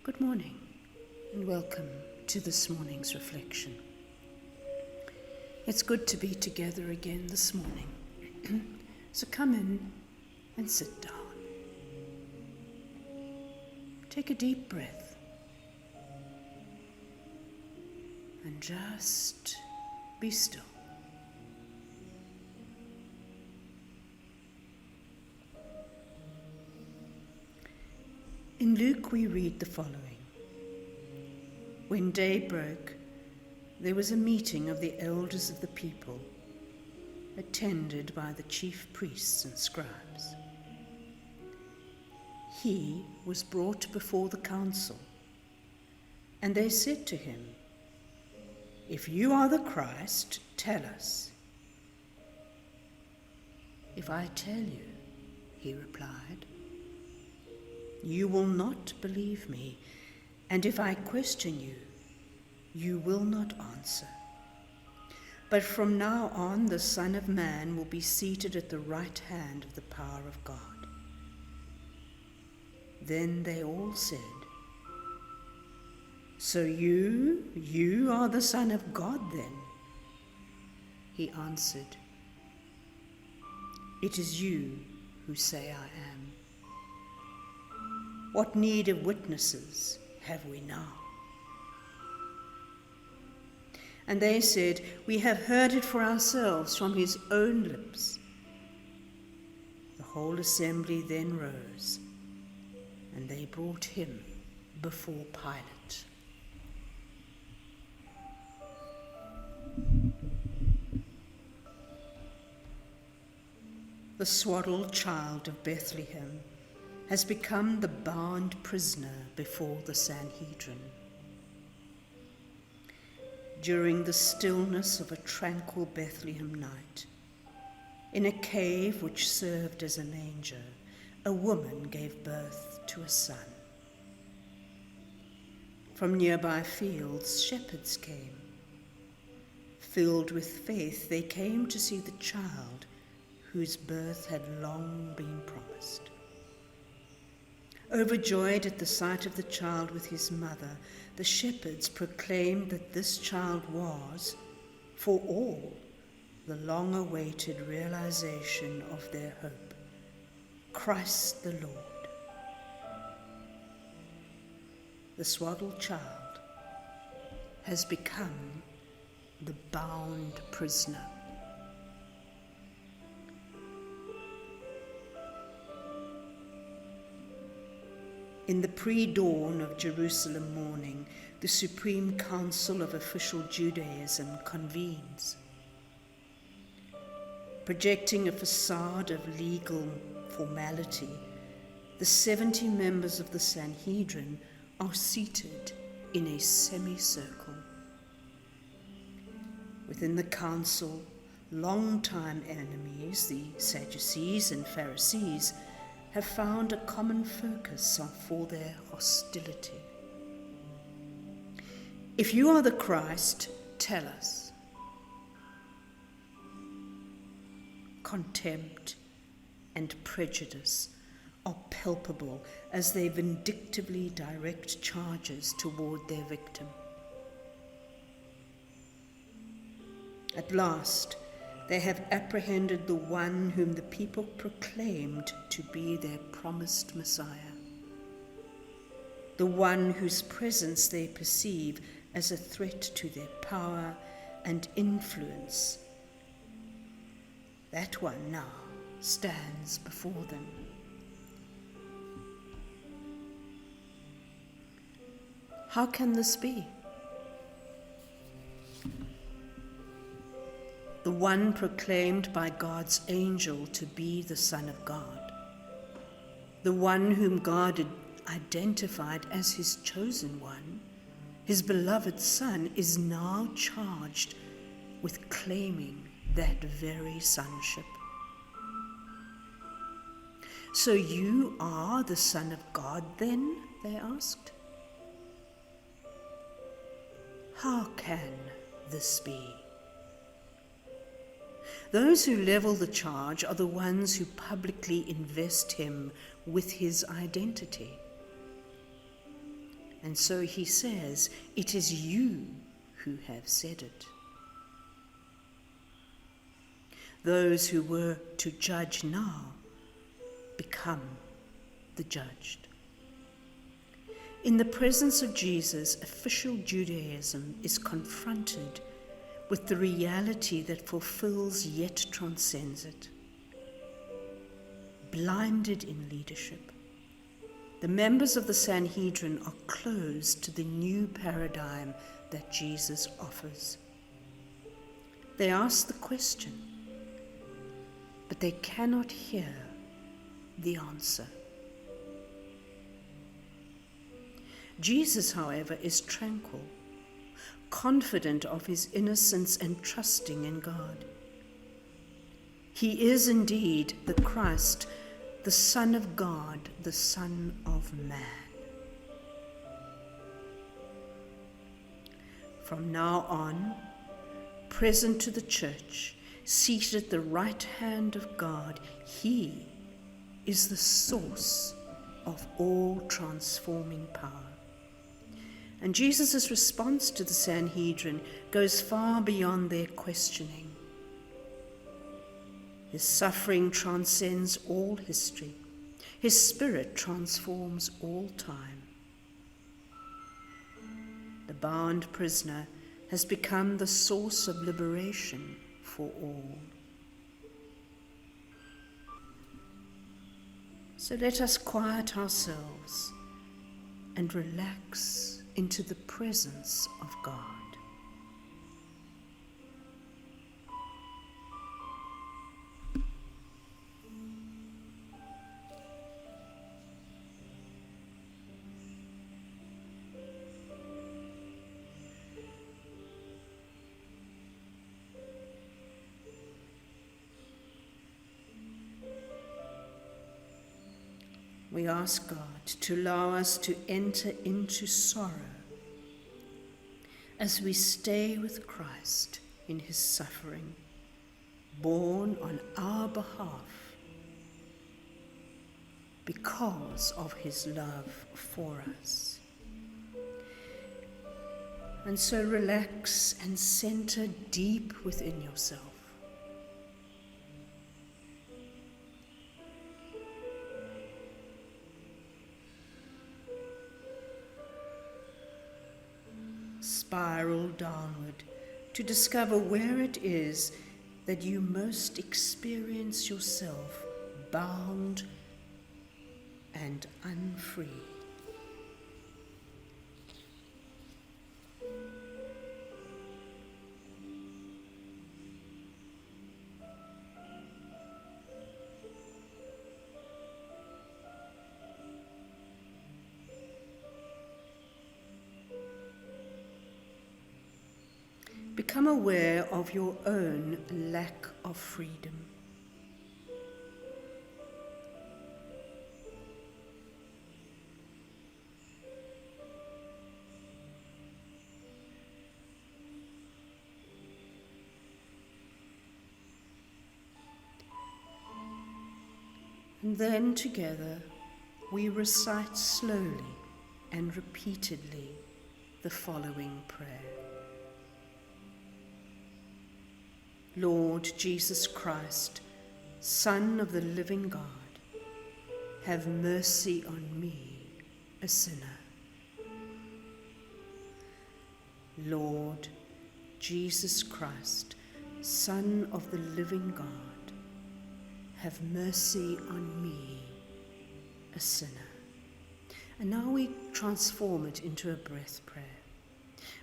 Good morning and welcome to this morning's reflection. It's good to be together again this morning. So come in and sit down. Take a deep breath and just be still. In Luke we read the following. When day broke, there was a meeting of the elders of the people, attended by the chief priests and scribes. He was brought before the council, and they said to him, "If you are the Christ, tell us." "If I tell you," he replied, "you will not believe me, and if I question you, you will not answer. But from now on the Son of Man will be seated at the right hand of the power of God." Then they all said, "So you are the Son of God then?" He answered, "It is you who say I am. What need of witnesses have we now?" And they said, "We have heard it for ourselves from his own lips." The whole assembly then rose, and they brought him before Pilate. The swaddled child of Bethlehem has become the bound prisoner before the Sanhedrin. During the stillness of a tranquil Bethlehem night, in a cave which served as a manger, a woman gave birth to a son. From nearby fields, shepherds came. Filled with faith, they came to see the child whose birth had long been promised. Overjoyed at the sight of the child with his mother, the shepherds proclaimed that this child was, for all, the long-awaited realization of their hope, Christ the Lord. The swaddled child has become the bound prisoner. In the pre-dawn of Jerusalem morning, the Supreme Council of Official Judaism convenes. Projecting a facade of legal formality, the 70 members of the Sanhedrin are seated in a semicircle. Within the council, long-time enemies, the Sadducees and Pharisees, have found a common focus for their hostility. "If you are the Christ, tell us." Contempt and prejudice are palpable as they vindictively direct charges toward their victim. At last, they have apprehended the one whom the people proclaimed to be their promised Messiah, the one whose presence they perceive as a threat to their power and influence. That one now stands before them. How can this be? The one proclaimed by God's angel to be the Son of God, the one whom God had identified as his chosen one, his beloved Son, is now charged with claiming that very sonship. "So you are the Son of God then?" they asked. "How can this be?" Those who level the charge are the ones who publicly invest him with his identity. And so he says, "It is you who have said it." Those who were to judge now become the judged. In the presence of Jesus, official Judaism is confronted with the reality that fulfills yet transcends it. Blinded in leadership, the members of the Sanhedrin are closed to the new paradigm that Jesus offers. They ask the question, but they cannot hear the answer. Jesus, however, is tranquil, confident of his innocence and trusting in God. He is indeed the Christ, the Son of God, the Son of Man. From now on, present to the church, seated at the right hand of God, he is the source of all transforming power. And Jesus' response to the Sanhedrin goes far beyond their questioning. His suffering transcends all history. His spirit transforms all time. The bound prisoner has become the source of liberation for all. So let us quiet ourselves and relax into the presence of God. We ask God to allow us to enter into sorrow as we stay with Christ in his suffering, borne on our behalf because of his love for us. And so relax and center deep within yourself. Spiral downward to discover where it is that you most experience yourself bound and unfree. Become aware of your own lack of freedom. And then together we recite slowly and repeatedly the following prayer. Lord Jesus Christ, Son of the living God, have mercy on me, a sinner. Lord Jesus Christ, Son of the living God, have mercy on me, a sinner. And now we transform it into a breath prayer,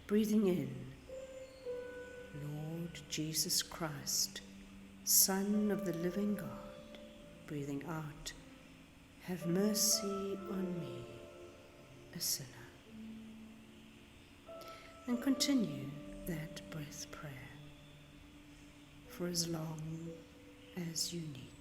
breathing in, Lord Jesus Christ, Son of the living God, breathing out, have mercy on me, a sinner. And continue that breath prayer for as long as you need.